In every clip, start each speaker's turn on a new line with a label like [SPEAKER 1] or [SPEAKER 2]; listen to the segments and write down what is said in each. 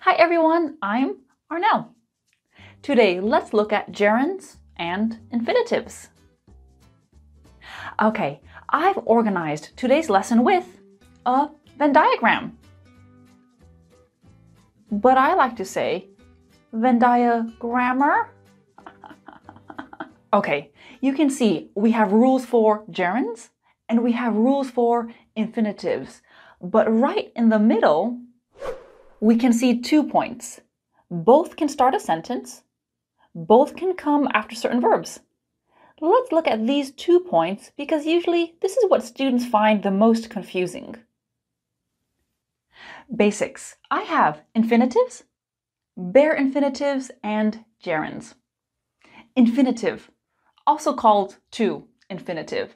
[SPEAKER 1] Hi everyone, I'm Arnell. Today, let's look at gerunds and infinitives. Okay, I've organized today's lesson with a Venn diagram. But I like to say Venn diagrammer. Okay, you can see we have rules for gerunds and we have rules for infinitives. But right in the middle, we can see 2 points. Both can start a sentence. Both can come after certain verbs. Let's look at these 2 points because usually this is what students find the most confusing. Basics. I have infinitives, bare infinitives, and gerunds. Infinitive, also called to infinitive.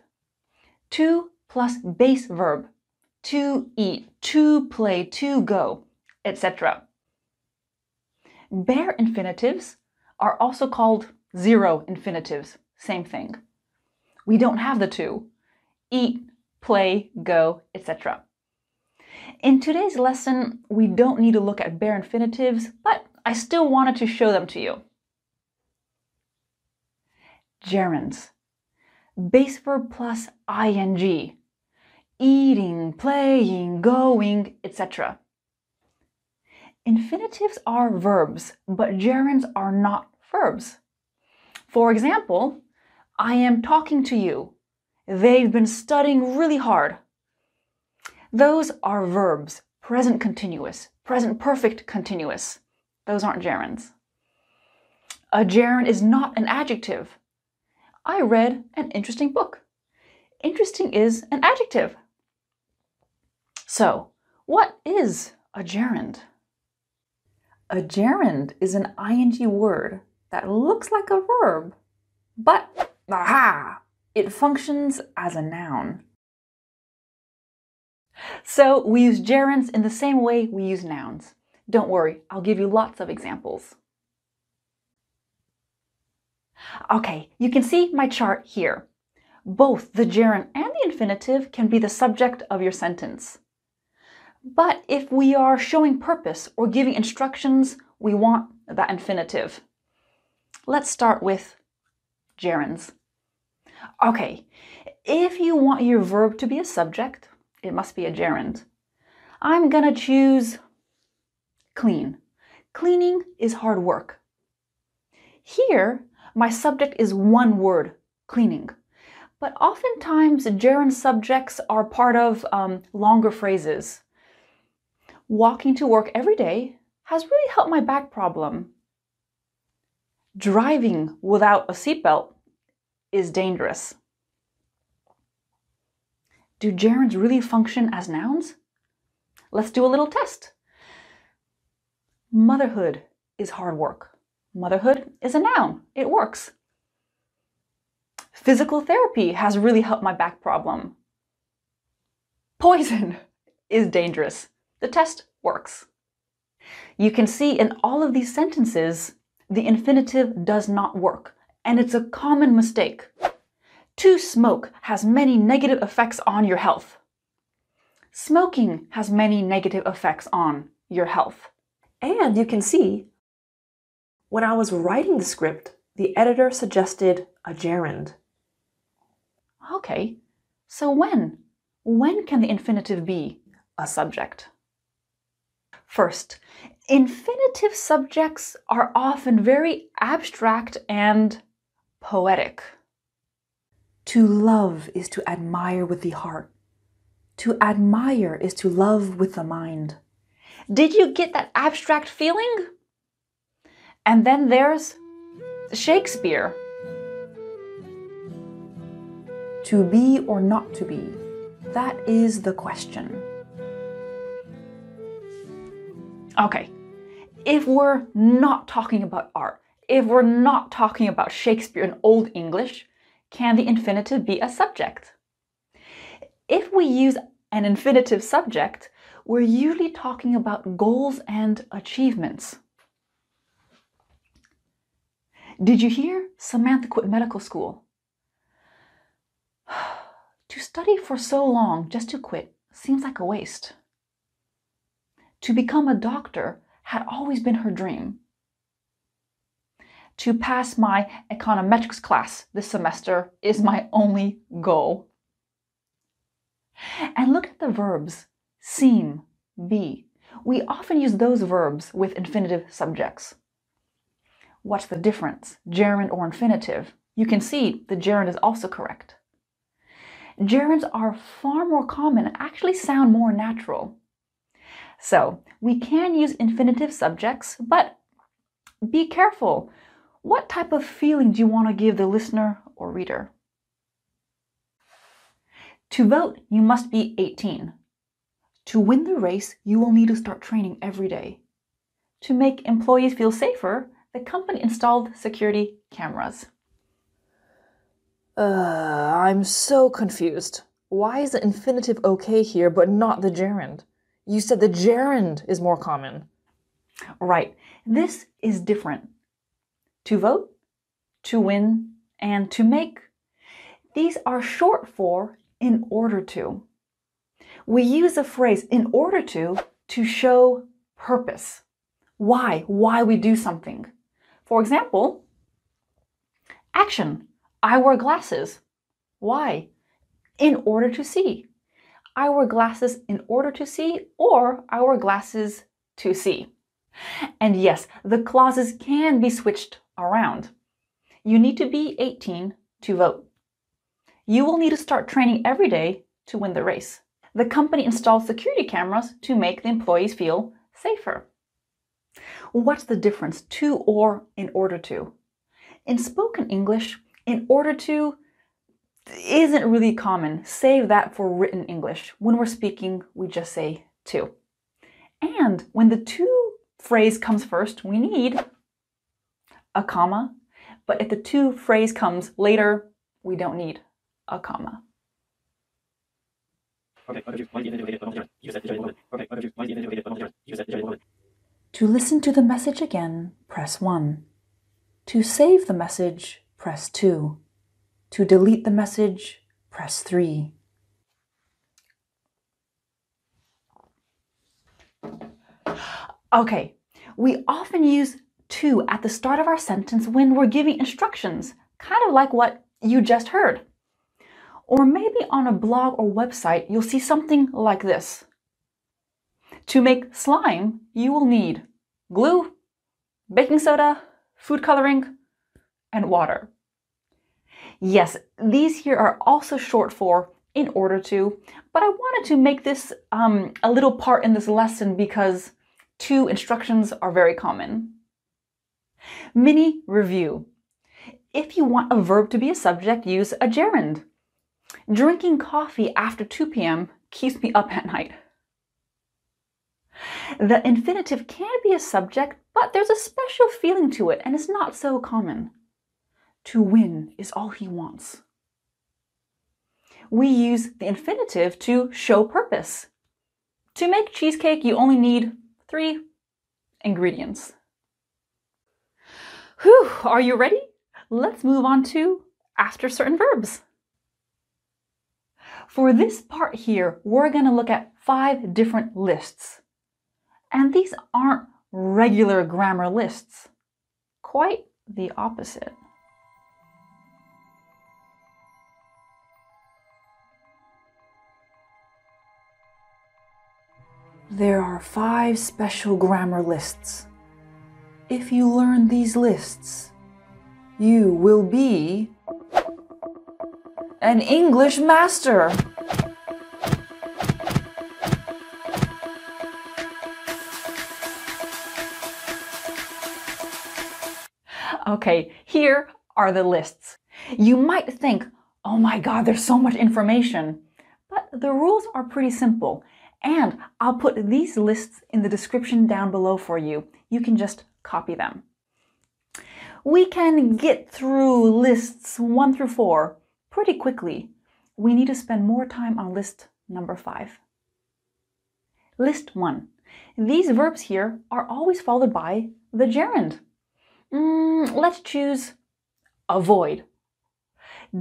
[SPEAKER 1] To plus base verb. To eat, to play, to go, etc. Bare infinitives are also called zero infinitives. Same thing. We don't have the to. Eat, play, go, etc. In today's lesson, we don't need to look at bare infinitives, but I still wanted to show them to you. Gerunds. Base verb plus ing. Eating, playing, going, etc. Infinitives are verbs, but gerunds are not verbs. For example, I am talking to you. They've been studying really hard. Those are verbs, present continuous, present perfect continuous. Those aren't gerunds. A gerund is not an adjective. I read an interesting book. Interesting is an adjective. So, what is a gerund? A gerund is an ing word that looks like a verb, but it functions as a noun. So we use gerunds in the same way we use nouns. Don't worry, I'll give you lots of examples. Okay, you can see my chart here. Both the gerund and the infinitive can be the subject of your sentence. But if we are showing purpose or giving instructions, we want that infinitive. Let's start with gerunds. Okay, if you want your verb to be a subject, it must be a gerund. I'm gonna choose clean. Cleaning is hard work. Here, my subject is one word, cleaning. But oftentimes, gerund subjects are part of longer phrases. Walking to work every day has really helped my back problem. Driving without a seatbelt is dangerous. Do gerunds really function as nouns? Let's do a little test. Motherhood is hard work. Motherhood is a noun. It works. Physical therapy has really helped my back problem. Poison is dangerous. The test works. You can see in all of these sentences, the infinitive does not work, and it's a common mistake. To smoke has many negative effects on your health. Smoking has many negative effects on your health. And you can see, when I was writing the script, the editor suggested a gerund. Okay, so when? When can the infinitive be a subject? First, infinitive subjects are often very abstract and poetic. To love is to admire with the heart. To admire is to love with the mind. Did you get that abstract feeling? And then there's Shakespeare. To be or not to be, that is the question. Okay, if we're not talking about art, if we're not talking about Shakespeare in Old English, can the infinitive be a subject? If we use an infinitive subject, we're usually talking about goals and achievements. Did you hear Samantha quit medical school? To study for so long just to quit seems like a waste. To become a doctor had always been her dream. To pass my econometrics class this semester is my only goal. And look at the verbs seem, be. We often use those verbs with infinitive subjects. What's the difference, gerund or infinitive? You can see the gerund is also correct. Gerunds are far more common and actually sound more natural. So we can use infinitive subjects, but be careful. What type of feeling do you want to give the listener or reader? To vote, you must be 18. To win the race, you will need to start training every day. To make employees feel safer, the company installed security cameras. I'm so confused. Why is the infinitive okay here but not the gerund? You said the gerund is more common. Right. This is different. To vote, to win, and to make. These are short for in order to. We use the phrase in order to show purpose. Why we do something. For example, action. I wear glasses. Why? In order to see. I wear glasses in order to see, or I wear glasses to see. And yes, the clauses can be switched around. You need to be 18 to vote. You will need to start training every day to win the race. The company installed security cameras to make the employees feel safer. What's the difference, to or in order to? In spoken English, in order to isn't really common. Save that for written English. When we're speaking, we just say to. And when the to phrase comes first, we need a comma. But if the to phrase comes later, we don't need a comma. To listen to the message again, press 1. To save the message, press 2. To delete the message, press 3. Okay, we often use to at the start of our sentence when we're giving instructions, kind of like what you just heard. Or maybe on a blog or website, you'll see something like this. To make slime, you will need glue, baking soda, food coloring, and water. Yes, these here are also short for in order to, but I wanted to make this a little part in this lesson because to instructions are very common. Mini review. If you want a verb to be a subject, use a gerund. Drinking coffee after 2 p.m. keeps me up at night. The infinitive can be a subject, but there's a special feeling to it and it's not so common. To win is all he wants. We use the infinitive to show purpose. To make cheesecake, you only need 3 ingredients. Whew, are you ready? Let's move on to after certain verbs. For this part here, we're going to look at 5 different lists. And these aren't regular grammar lists. Quite the opposite. There are 5 special grammar lists. If you learn these lists, you will be an English master. Okay, here are the lists. You might think, oh my God, there's so much information. But the rules are pretty simple. And I'll put these lists in the description down below for you. You can just copy them. We can get through lists 1 through 4 pretty quickly. We need to spend more time on list number 5. List 1. These verbs here are always followed by the gerund. Let's choose avoid.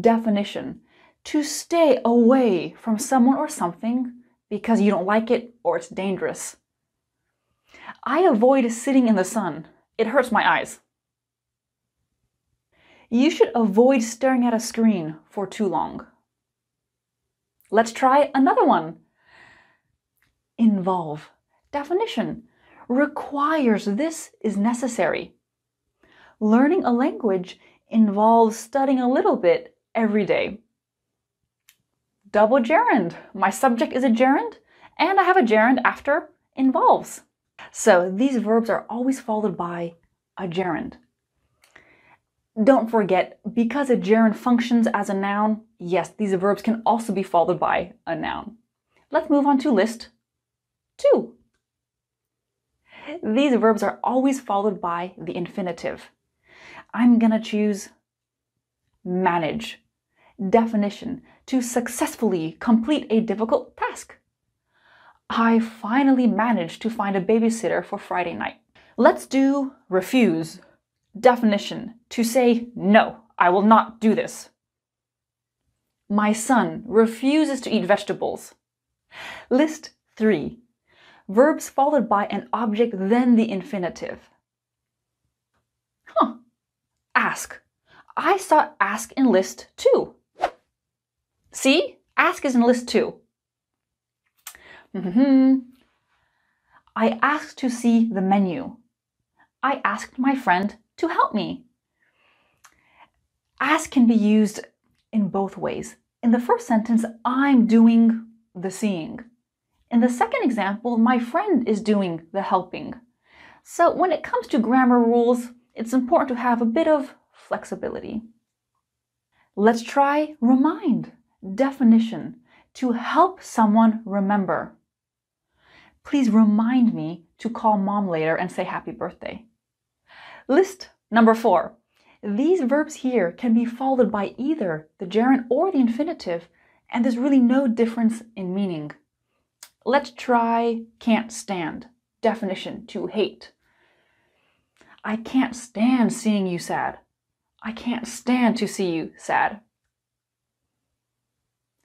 [SPEAKER 1] Definition. To stay away from someone or something because you don't like it or it's dangerous. I avoid sitting in the sun. It hurts my eyes. You should avoid staring at a screen for too long. Let's try another one. Involve. Definition. Requires this is necessary. Learning a language involves studying a little bit every day. Double gerund. My subject is a gerund, and I have a gerund after involves. So these verbs are always followed by a gerund. Don't forget, because a gerund functions as a noun, yes, these verbs can also be followed by a noun. Let's move on to list 2. These verbs are always followed by the infinitive. I'm gonna choose manage. Definition: to successfully complete a difficult task. I finally managed to find a babysitter for Friday night. Let's do refuse. Definition: to say, no, I will not do this. My son refuses to eat vegetables. List 3. Verbs followed by an object, then the infinitive. Ask. I saw ask in list 2. See? Ask is in list 2. I asked to see the menu. I asked my friend to help me. Ask can be used in both ways. In the first sentence, I'm doing the seeing. In the second example, my friend is doing the helping. So when it comes to grammar rules, it's important to have a bit of flexibility. Let's try remind. Definition: to help someone remember. Please remind me to call mom later and say happy birthday. List number 4. These verbs here can be followed by either the gerund or the infinitive, and there's really no difference in meaning. Let's try can't stand. Definition: to hate. I can't stand seeing you sad. I can't stand to see you sad.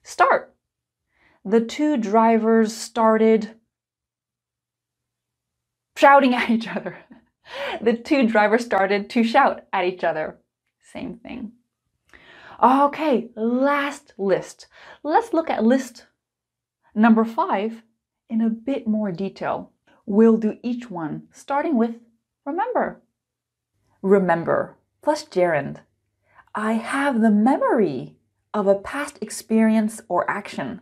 [SPEAKER 1] Start. The 2 drivers started shouting at each other. The 2 drivers started to shout at each other. Same thing. Okay, last list. Let's look at list number 5 in a bit more detail. We'll do each one, starting with remember. Remember plus gerund. I have the memory of a past experience or action.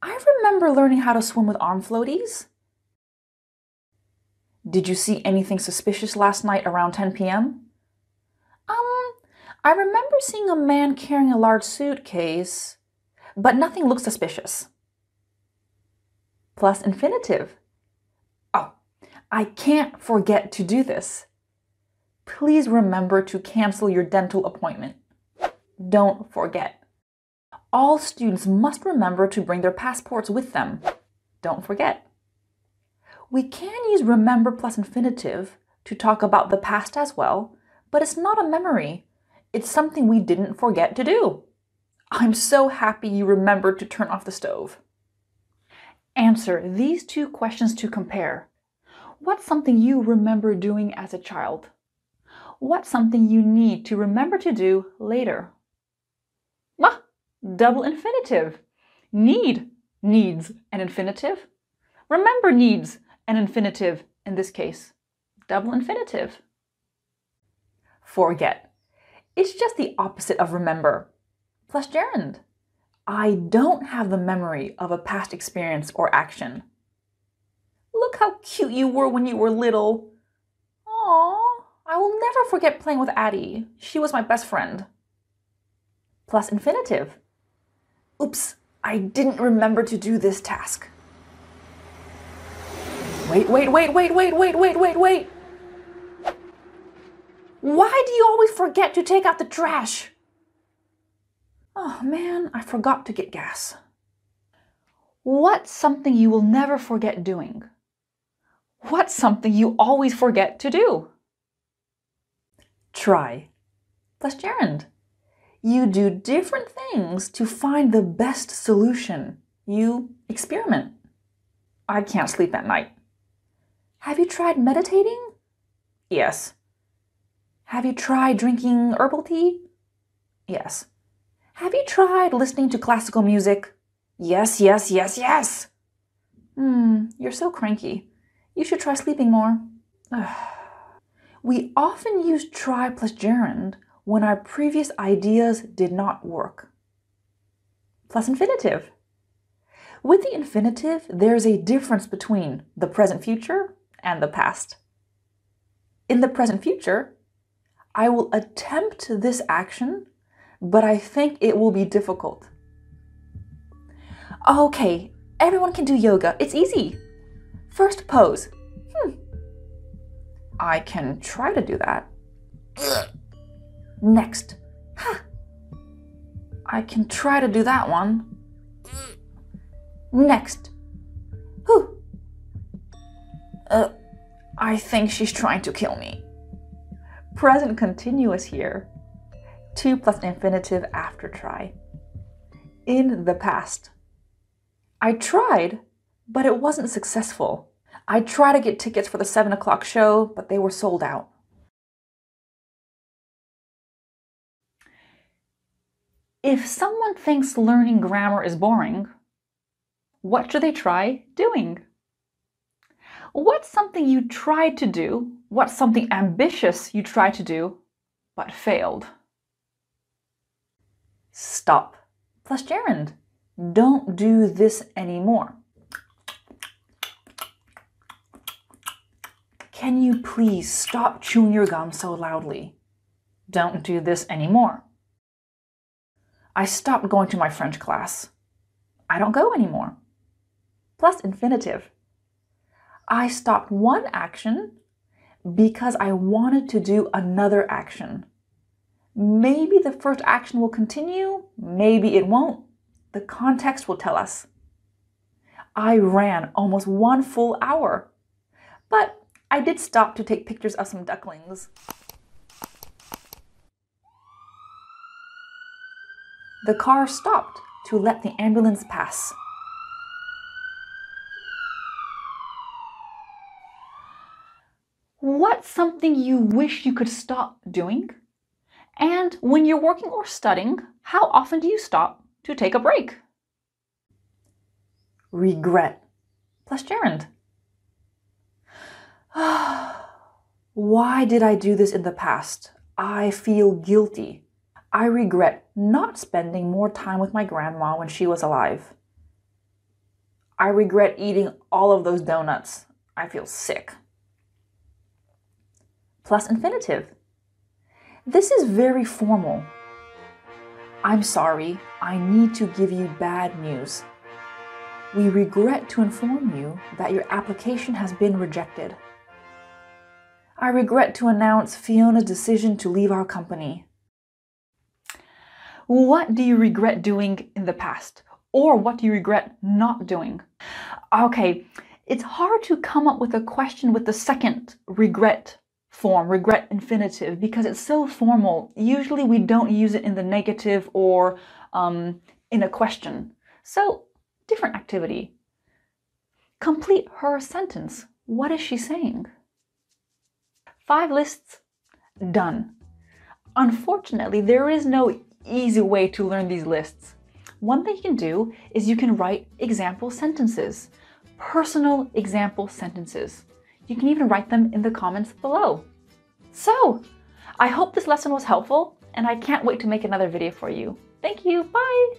[SPEAKER 1] I remember learning how to swim with arm floaties. Did you see anything suspicious last night around 10 p.m.? I remember seeing a man carrying a large suitcase, but nothing looked suspicious. Plus infinitive. Oh, I can't forget to do this. Please remember to cancel your dental appointment. Don't forget. All students must remember to bring their passports with them. Don't forget. We can use remember plus infinitive to talk about the past as well, but it's not a memory. It's something we didn't forget to do. I'm so happy you remembered to turn off the stove. Answer these 2 questions to compare. What's something you remember doing as a child? What's something you need to remember to do later? Double infinitive. Need, needs, an infinitive. Remember needs, an infinitive in this case. Double infinitive. Forget. It's just the opposite of remember. Plus gerund. I don't have the memory of a past experience or action. Look how cute you were when you were little. Aww, I will never forget playing with Addie. She was my best friend. Plus infinitive. Oops, I didn't remember to do this task. Wait. Why do you always forget to take out the trash? Oh man, I forgot to get gas. What's something you will never forget doing? What's something you always forget to do? Try plus gerund. You do different things to find the best solution. You experiment. I can't sleep at night. Have you tried meditating? Yes. Have you tried drinking herbal tea? Yes. Have you tried listening to classical music? Yes, yes, yes, yes. You're so cranky. You should try sleeping more. We often use try plus gerund when our previous ideas did not work. Plus infinitive. With the infinitive, there's a difference between the present future and the past. In the present future, I will attempt this action, but I think it will be difficult. Okay, everyone can do yoga. It's easy. First pose. I can try to do that. Next. I can try to do that one. Next. I think she's trying to kill me. Present continuous here. To plus infinitive after try. In the past. I tried, but it wasn't successful. I tried to get tickets for the 7 o'clock show, but they were sold out. If someone thinks learning grammar is boring, what should they try doing? What's something you tried to do? What's something ambitious you tried to do, but failed? Stop plus gerund. Don't do this anymore. Can you please stop chewing your gum so loudly? Don't do this anymore. I stopped going to my French class. I don't go anymore. Plus infinitive. I stopped one action because I wanted to do another action. Maybe the first action will continue, maybe it won't. The context will tell us. I ran almost 1 full hour, but I did stop to take pictures of some ducklings. The car stopped to let the ambulance pass. What's something you wish you could stop doing? And when you're working or studying, how often do you stop to take a break? Regret plus gerund. Why did I do this in the past? I feel guilty. I regret not spending more time with my grandma when she was alive. I regret eating all of those donuts. I feel sick. Plus infinitive. This is very formal. I'm sorry, I need to give you bad news. We regret to inform you that your application has been rejected. I regret to announce Fiona's decision to leave our company. What do you regret doing in the past? Or what do you regret not doing? Okay, it's hard to come up with a question with the second regret form, regret infinitive, because it's so formal. Usually we don't use it in the negative or in a question. So, different activity. Complete her sentence. What is she saying? 5 lists, done. Unfortunately, there is no easy way to learn these lists. One thing you can do is you can write example sentences, personal example sentences. You can even write them in the comments below. So, I hope this lesson was helpful, and I can't wait to make another video for you. Thank you, bye!